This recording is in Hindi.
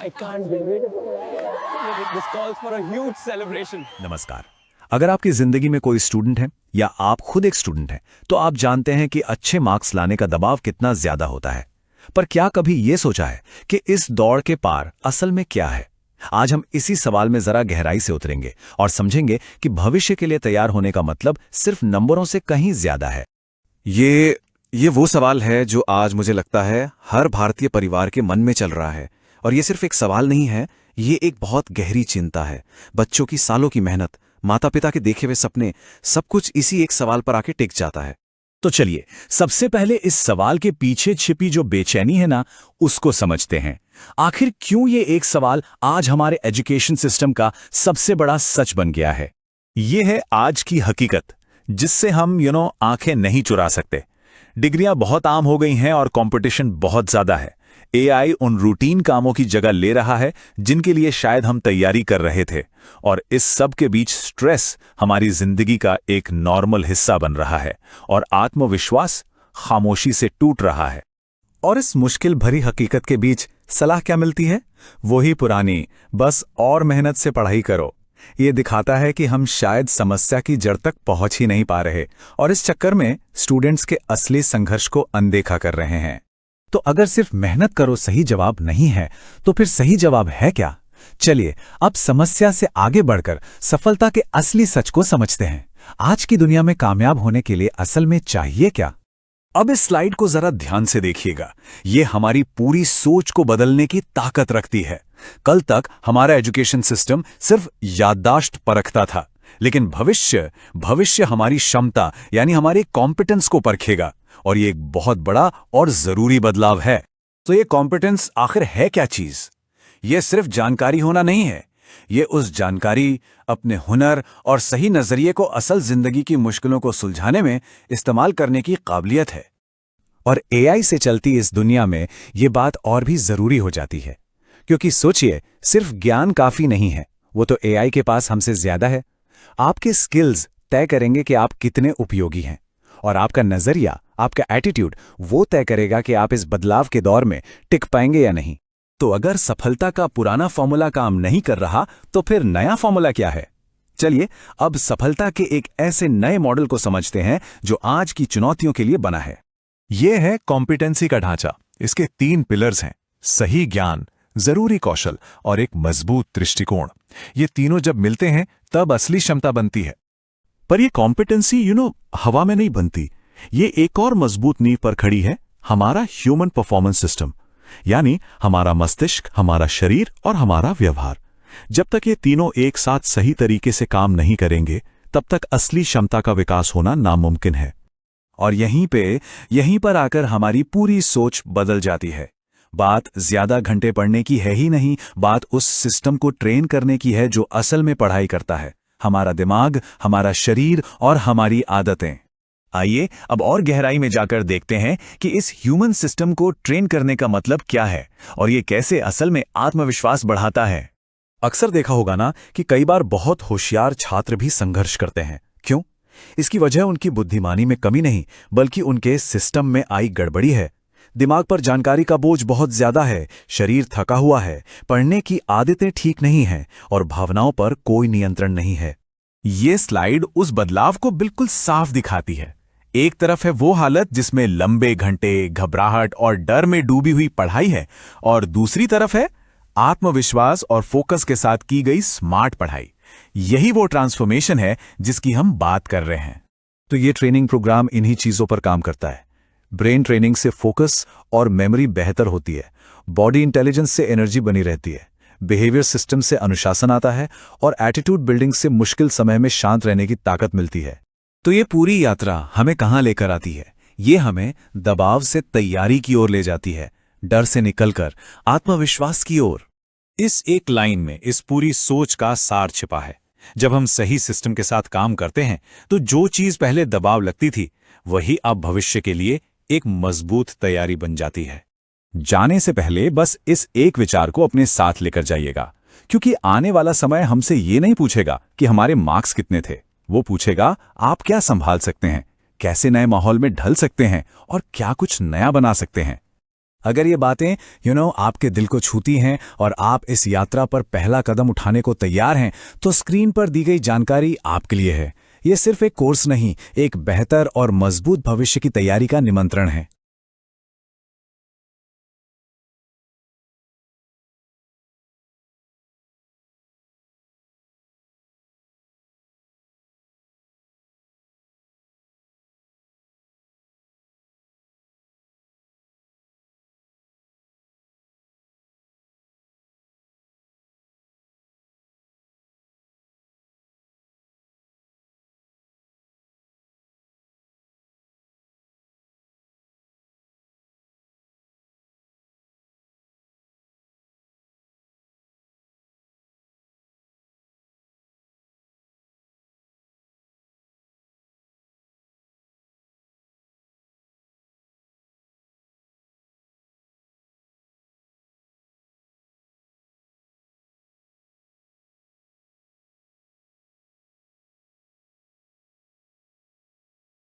I can't believe it. This calls for a huge celebration. नमस्कार। अगर आपकी जिंदगी में कोई स्टूडेंट है या आप खुद एक स्टूडेंट हैं, तो आप जानते हैं कि अच्छे मार्क्स लाने का दबाव कितना ज्यादा होता है। पर क्या कभी ये सोचा है कि इस दौड़ के पार असल में क्या है? आज हम इसी सवाल में जरा गहराई से उतरेंगे और समझेंगे कि भविष्य के लिए तैयार होने का मतलब सिर्फ नंबरों से कहीं ज्यादा है। ये वो सवाल है जो आज मुझे लगता है हर भारतीय परिवार के मन में चल रहा है। और ये सिर्फ एक सवाल नहीं है, ये एक बहुत गहरी चिंता है। बच्चों की सालों की मेहनत, माता पिता के देखे हुए सपने, सब कुछ इसी एक सवाल पर आके टिक जाता है। तो चलिए सबसे पहले इस सवाल के पीछे छिपी जो बेचैनी है ना, उसको समझते हैं। आखिर क्यों ये एक सवाल आज हमारे एजुकेशन सिस्टम का सबसे बड़ा सच बन गया है? ये है आज की हकीकत जिससे हम आंखें नहीं चुरा सकते। डिग्रियां बहुत आम हो गई हैं और कंपटीशन बहुत ज्यादा है। एआई उन रूटीन कामों की जगह ले रहा है जिनके लिए शायद हम तैयारी कर रहे थे, और इस सब के बीच स्ट्रेस हमारी जिंदगी का एक नॉर्मल हिस्सा बन रहा है और आत्मविश्वास खामोशी से टूट रहा है। और इस मुश्किल भरी हकीकत के बीच सलाह क्या मिलती है? वही पुरानी, बस और मेहनत से पढ़ाई करो। ये दिखाता है कि हम शायद समस्या की जड़ तक पहुंच ही नहीं पा रहे और इस चक्कर में स्टूडेंट्स के असली संघर्ष को अनदेखा कर रहे हैं। तो अगर सिर्फ मेहनत करो सही जवाब नहीं है, तो फिर सही जवाब है क्या? चलिए अब समस्या से आगे बढ़कर सफलता के असली सच को समझते हैं। आज की दुनिया में कामयाब होने के लिए असल में चाहिए क्या? अब इस स्लाइड को जरा ध्यान से देखिएगा। ये हमारी पूरी सोच को बदलने की ताकत रखती है। कल तक हमारा एजुकेशन सिस्टम सिर्फ याददाश्त परखता था, लेकिन भविष्य हमारी क्षमता यानी हमारी कॉम्पिटेंस को परखेगा। और ये एक बहुत बड़ा और जरूरी बदलाव है। तो ये कॉम्पिटेंस आखिर है क्या चीज? ये सिर्फ जानकारी होना नहीं है। ये उस जानकारी, अपने हुनर और सही नजरिए को असल जिंदगी की मुश्किलों को सुलझाने में इस्तेमाल करने की काबिलियत है। और एआई से चलती इस दुनिया में ये बात और भी जरूरी हो जाती है, क्योंकि सोचिए सिर्फ ज्ञान काफी नहीं है, वो तो एआई के पास हमसे ज्यादा है। आपके स्किल्स तय करेंगे कि आप कितने उपयोगी हैं, और आपका नजरिया, आपका एटीट्यूड वो तय करेगा कि आप इस बदलाव के दौर में टिक पाएंगे या नहीं। तो अगर सफलता का पुराना फॉर्मूला काम नहीं कर रहा, तो फिर नया फॉर्मूला क्या है? चलिए अब सफलता के एक ऐसे नए मॉडल को समझते हैं जो आज की चुनौतियों के लिए बना है। यह है कॉम्पिटेंसी का ढांचा। इसके 3 पिलर्स हैं: सही ज्ञान, जरूरी कौशल और एक मजबूत दृष्टिकोण। ये तीनों जब मिलते हैं तब असली क्षमता बनती है। पर ये कॉम्पिटेंसी हवा में नहीं बनती। ये एक और मजबूत नींव पर खड़ी है, हमारा ह्यूमन परफॉर्मेंस सिस्टम, यानी हमारा मस्तिष्क, हमारा शरीर और हमारा व्यवहार। जब तक ये तीनों एक साथ सही तरीके से काम नहीं करेंगे, तब तक असली क्षमता का विकास होना नामुमकिन है। और यहीं पर आकर हमारी पूरी सोच बदल जाती है। बात ज्यादा घंटे पढ़ने की है ही नहीं, बात उस सिस्टम को ट्रेन करने की है जो असल में पढ़ाई करता है, हमारा दिमाग, हमारा शरीर और हमारी आदतें। आइए अब और गहराई में जाकर देखते हैं कि इस ह्यूमन सिस्टम को ट्रेन करने का मतलब क्या है और ये कैसे असल में आत्मविश्वास बढ़ाता है। अक्सर देखा होगा ना कि कई बार बहुत होशियार छात्र भी संघर्ष करते हैं। क्यों? इसकी वजह उनकी बुद्धिमानी में कमी नहीं, बल्कि उनके सिस्टम में आई गड़बड़ी है। दिमाग पर जानकारी का बोझ बहुत ज्यादा है, शरीर थका हुआ है, पढ़ने की आदतें ठीक नहीं हैं और भावनाओं पर कोई नियंत्रण नहीं है। ये स्लाइड उस बदलाव को बिल्कुल साफ दिखाती है। एक तरफ है वो हालत जिसमें लंबे घंटे, घबराहट और डर में डूबी हुई पढ़ाई है, और दूसरी तरफ है आत्मविश्वास और फोकस के साथ की गई स्मार्ट पढ़ाई। यही वो ट्रांसफॉर्मेशन है जिसकी हम बात कर रहे हैं। तो ये ट्रेनिंग प्रोग्राम इन्हीं चीजों पर काम करता है। ब्रेन ट्रेनिंग से फोकस और मेमोरी बेहतर होती है, बॉडी इंटेलिजेंस से एनर्जी बनी रहती है, बिहेवियर सिस्टम से अनुशासन आता है और एटीट्यूड बिल्डिंग से मुश्किल समय में शांत रहने की ताकत मिलती है। तो ये पूरी यात्रा हमें कहां लेकर आती है? ये हमें दबाव से तैयारी की ओर ले जाती है, डर से निकलकर आत्मविश्वास की ओर। इस एक लाइन में इस पूरी सोच का सार छिपा है। जब हम सही सिस्टम के साथ काम करते हैं, तो जो चीज पहले दबाव लगती थी, वही अब भविष्य के लिए एक मजबूत तैयारी बन जाती है। जाने से पहले बस इस एक विचार को अपने साथ लेकर जाइएगा, क्योंकि आने वाला समय हमसे ये नहीं पूछेगा कि हमारे मार्क्स कितने थे। वो पूछेगा आप क्या संभाल सकते हैं, कैसे नए माहौल में ढल सकते हैं और क्या कुछ नया बना सकते हैं। अगर ये बातें आपके दिल को छूती हैं और आप इस यात्रा पर पहला कदम उठाने को तैयार हैं, तो स्क्रीन पर दी गई जानकारी आपके लिए है। ये सिर्फ एक कोर्स नहीं, एक बेहतर और मजबूत भविष्य की तैयारी का निमंत्रण है।